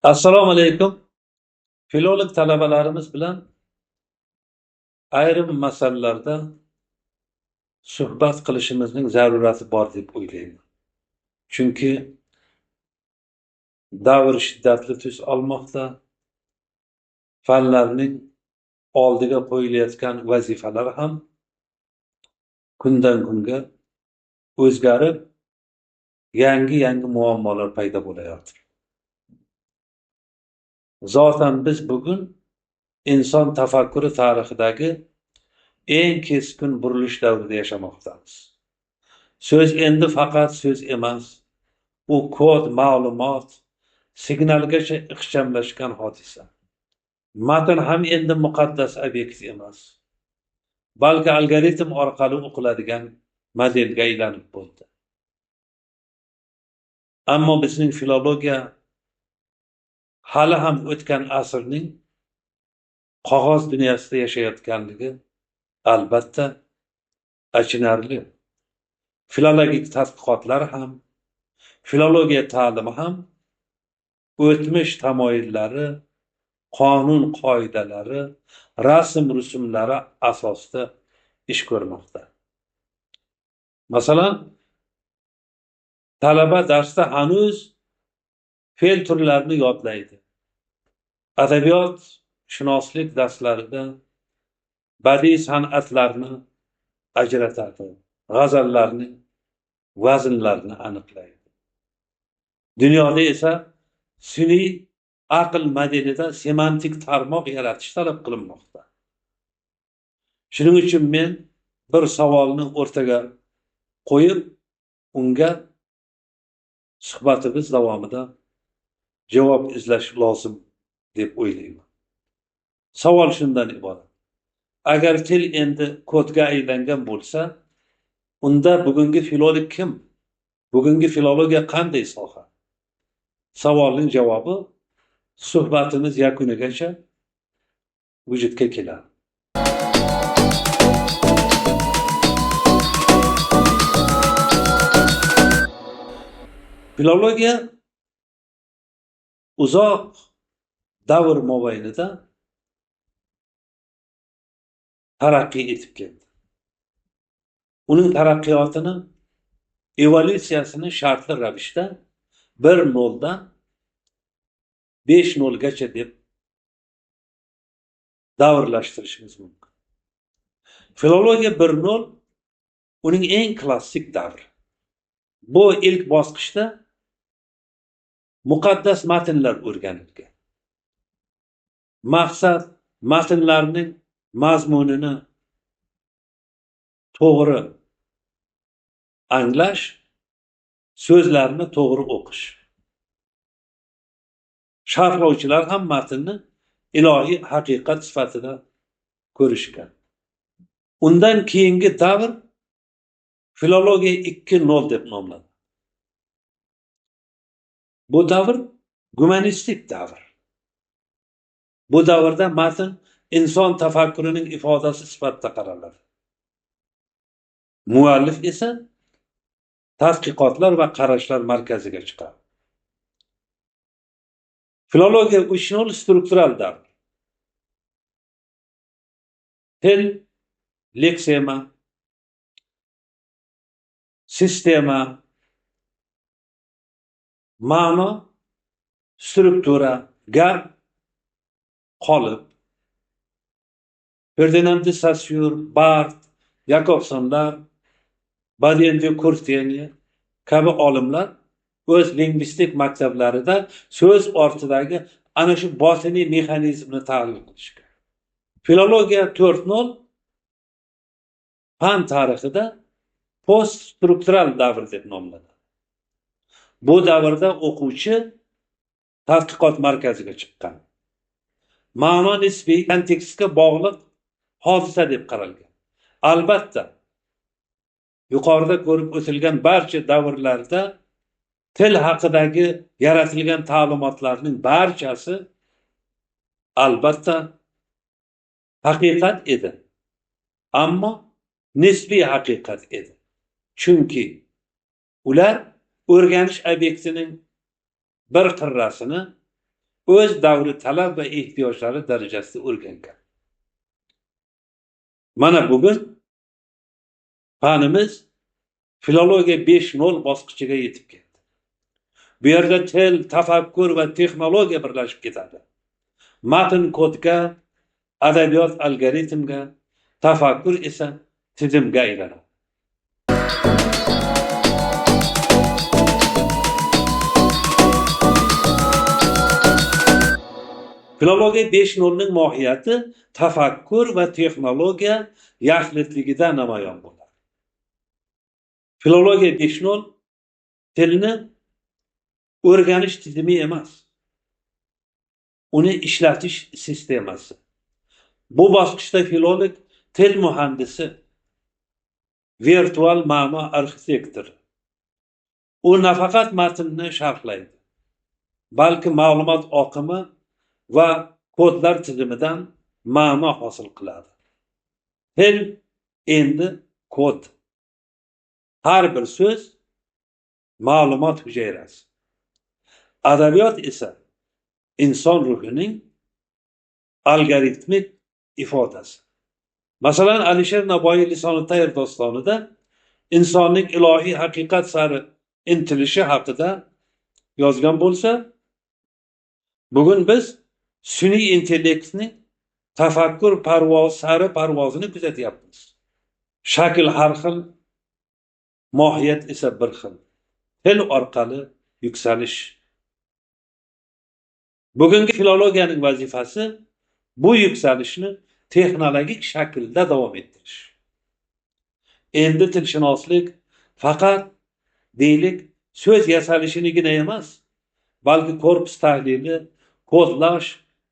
Assalomu alaykum. Filolog talabalarimiz bilan ayrim masalalarda suhbat qilishimizning zarurati bor deb o'ylayman. Chunki davr shiddatli tus olmoqda, fanlarning oldiga qo'yilayotgan vazifalar ham kundan kunga o'zgarib, yangi muammolar paydo bo'layotir. Zotan biz bugun inson tafakkuri tarixidagi eng keskin burilish davrida yashamoqdamiz. So'z endi faqat so'z emas, u kod, ma'lumot, signalgacha ixchamlashgan hodisa. Matn ham endi muqaddas obyekt emas, balki algoritm orqali o'qiladigan modelga aylanib bo'ldi. Ammo bizning filologiya hali ham o'tgan asrning qog'oz dunyosida yashayotganligi albatta achinarli. Filologik tadqiqotlar ham, filologiya ta'limi ham o'tmish tamoyillari, qonun qoidalari, rasm rusumlari asosida ish ko'rmoqda. Masalan, talaba darsda hanuz fe'l turlarini yodlaydi. Adabiyot, shunoslik darslarida badiiy san'atlarni ajratadi, g'azallarni, vaznlarni aniqlaydi. Dunyoda esa sun'iy aql modelida semantik tarmoq yaratish talab qilinmoqda. Shuning uchun men bir savolni o'rtaga qo'yib, unga suhbatimiz davomida javob izlash lozim deb o'ylayman. Savol shundan iborat: agar til endi kodga aylangan bo'lsa, unda bugungi filolog kim? Bugungi filologiya qanday soha? Savolning javobi suhbatimiz yakunigacha vujudga keladi. Filologiya uzoq davr mobaynida taraqqiy etib keldi. Uning taraqqiyotini, evolyutsiyasini shartli ravishda 1-0 dan 5-0 gacha deb davrlashtirishimiz mumkin. Filologiya 1-0 uning eng klassik davri. Bu ilk bosqichda muqaddas matnlar o'rganilgan. Maqsad matnlarning mazmunini to'g'ri anglash, so'zlarni to'g'ri o'qish. Sharhlovchilar ham matnni ilohiy haqiqat sifatida ko'rishgan. Undan keyingi davr filologiya 2-0 deb nomlanadi. Bu davr gumanistik davr. Bu davrda matn inson tafakkurining ifodasi sifatida qaraladi. Muallif esa tadqiqotlar va qarashlar markaziga chiqadi. Filologiya 3-0 struktural davr. Til, leksema, sistema, ma'no, struktura, gap, qolip. Ferdinand de Saussure, Barth, Jakobsonlar, Baudelaire de Courtine kabi olimlar o'z lingvistik maktablarida so'z ortidagi ana shu botiniy mexanizmni tahlil qilishgan. Filologiya 4-0 fan tarixida poststruktural davr deb nomlanadi. Bu davrda o'quvchi tadqiqot markaziga chiqqan. Ma'no nisbiy kontekstga bog'liq hodisa deb qaralgan. Albatta, yuqorida ko'rib o'tilgan barcha davrlarda til haqidagi yaratilgan ta'limotlarning barchasi albatta haqiqat edi. Ammo nisbiy haqiqat edi. Chunki ular o'rganish obyektining bir qirrasini o'z davri talab va ehtiyojlari darajasida o'rgangan. Mana bugun fanimiz filologiya 5.0 bosqichiga yetib keldi. Bu yerda til, tafakkur va texnologiya birlashib ketadi. Matn kodga, adabiyot algoritmga, tafakkur esa tizimga aylanadi. Filologiya 5.0'ning mohiyati tafakkur va texnologiya yaxlitligida namoyon bo'ladi. Filologiya 5.0 tilni o'rganish tizimi emas, uni ishlatish sistemasi. Bu bosqichda filolog til muhandisi, virtual ma'no arxitektori. U nafaqat matnni sharhlaydi, balki ma'lumot oqimi va kodlar tizimidan ma'no hosil qiladi. Til endi kod. Har bir so'z ma'lumot hujayrasi. Adabiyot esa inson ruhining algoritmik ifodasi. Masalan, Alisher Navoiy Lisoni Tayr dostonida insonning ilohiy haqiqat sari intilishi haqida yozgan bo'lsa, bugun biz sun'iy intellektning tafakkur sari parvozini kuzatyapmiz. Shakl har xil, mohiyat esa bir xil. Til orqali yuksalish. Bugungi filologiyaning vazifasi bu yuksalishni texnologik shaklda davom ettirish. Endi tilshunoslik faqat deylik so'z yasalishigina emas, balki korpus tahlili, kodlash,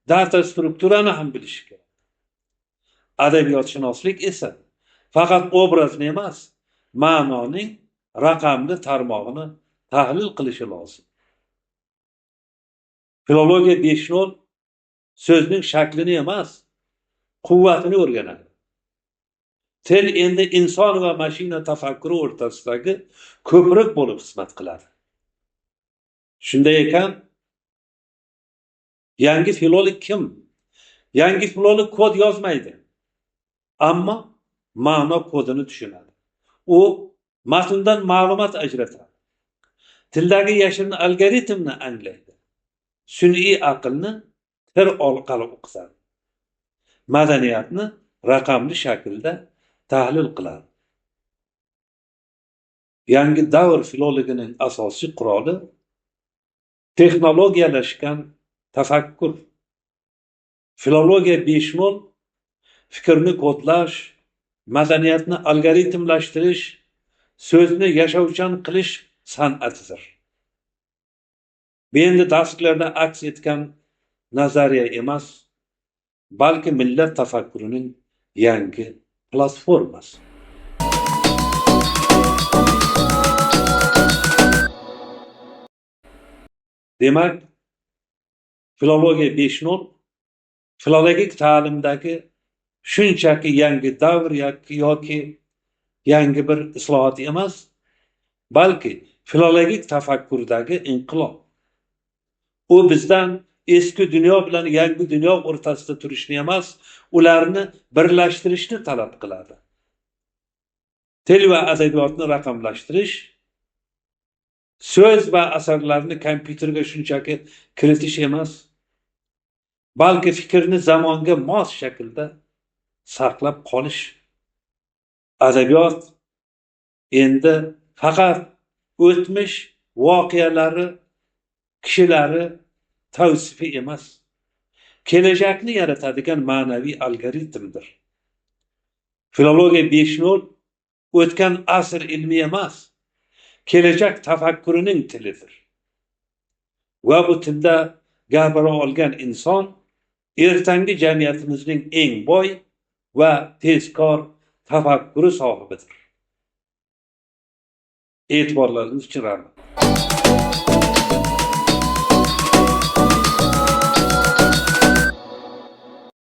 data strukturani ham bilish kerak. Adabiyotshunoslik esa faqat obrazni emas, ma'noning raqamli tarmog'ini tahlil qilishi lozim. Filologiya 5.0 so'zning shaklini emas, quvvatini o'rganadi. Til endi inson va mashina tafakkuri o'rtasidagi ko'prik bo'lib xizmat qiladi. Shunday ekan, yangi filolog kim? Yangi filolog kod yozmaydi, ammo ma'no kodini tushunadi. U matndan ma'lumot ajratadi. Tildagi yashirin algoritmni anglaydi. Sun'iy aqlni til orqali o'qitadi. Madaniyatni raqamli shaklda tahlil qiladi. Yangi davr filologining asosiy quroli texnologiyalashgan tafakkur. Filologiya 5.0 fikrni kodlash, madaniyatni algoritmlashtirish, so'zni yashovchan qilish san'atidir. Bu endi darsliklarda aks etgan nazariya emas, balki millat tafakkurining yangi platformasi. Demak, filologiya 5.0 filologik ta'limdagi shunchaki yangi davr yoki yangi bir islohot emas, balki filologik tafakkurdagi inqilob. U bizdan eski dunyo bilan yangi dunyo o'rtasida turishni emas, ularni birlashtirishni talab qiladi. Til va adabiyotni raqamlashtirish, so'z va asarlarni kompyuterga shunchaki kiritish emas, balki fikrni zamonga mos shaklda saqlab qolish. Adabiyot endi faqat o'tmish voqealari, kishilari tavsifi emas, kelajakni yaratadigan ma'naviy algoritmdir. Filologiya 5.0 o'tgan asr ilmi emas, kelajak tafakkurining tilidir. Va bu tilda gapira olgan inson ertangi jamiyatimizning eng boy va tezkor tafakkuri sohibidir. E'tiborlaringiz uchun rahmat.